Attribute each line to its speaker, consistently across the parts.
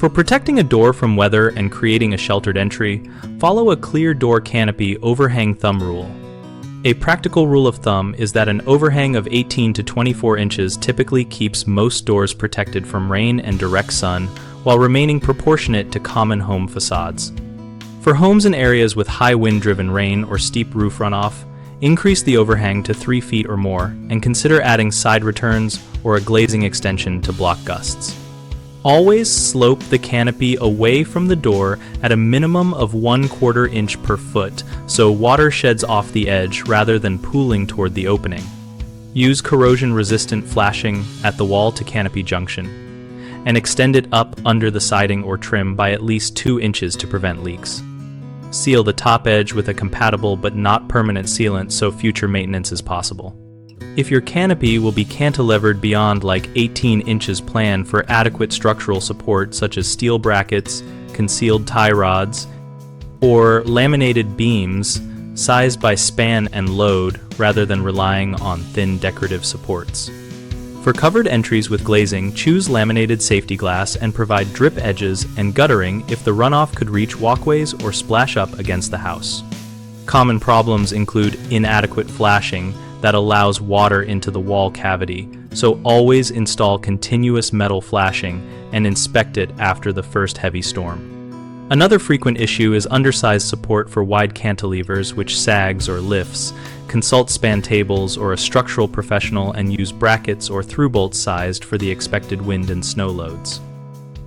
Speaker 1: For protecting a door from weather and creating a sheltered entry, follow a clear door canopy overhang thumb rule. A practical rule of thumb is that an overhang of 18 to 24 inches typically keeps most doors protected from rain and direct sun while remaining proportionate to common home facades. For homes in areas with high wind-driven rain or steep roof runoff, increase the overhang to 3 feet or more and consider adding side returns or a glazing extension to block gusts. Always slope the canopy away from the door at a minimum of 1/4 inch per foot so water sheds off the edge rather than pooling toward the opening. Use corrosion-resistant flashing at the wall to canopy junction, and extend it up under the siding or trim by at least 2 inches to prevent leaks. Seal the top edge with a compatible but not permanent sealant so future maintenance is possible. If your canopy will be cantilevered beyond like 18 inches, plan for adequate structural support such as steel brackets, concealed tie rods, or laminated beams sized by span and load rather than relying on thin decorative supports. For covered entries with glazing, choose laminated safety glass and provide drip edges and guttering if the runoff could reach walkways or splash up against the house. Common problems include inadequate flashing that allows water into the wall cavity, so always install continuous metal flashing and inspect it after the first heavy storm. Another frequent issue is undersized support for wide cantilevers which sags or lifts. Consult span tables or a structural professional and use brackets or through bolts sized for the expected wind and snow loads.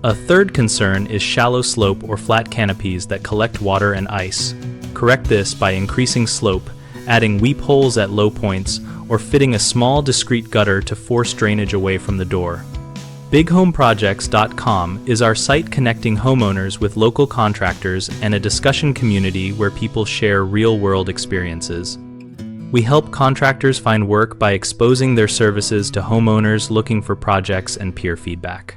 Speaker 1: A third concern is shallow slope or flat canopies that collect water and ice. Correct this by increasing slope, adding weep holes at low points, or fitting a small discrete gutter to force drainage away from the door. BigHomeProjects.com is our site connecting homeowners with local contractors and a discussion community where people share real-world experiences. We help contractors find work by exposing their services to homeowners looking for projects and peer feedback.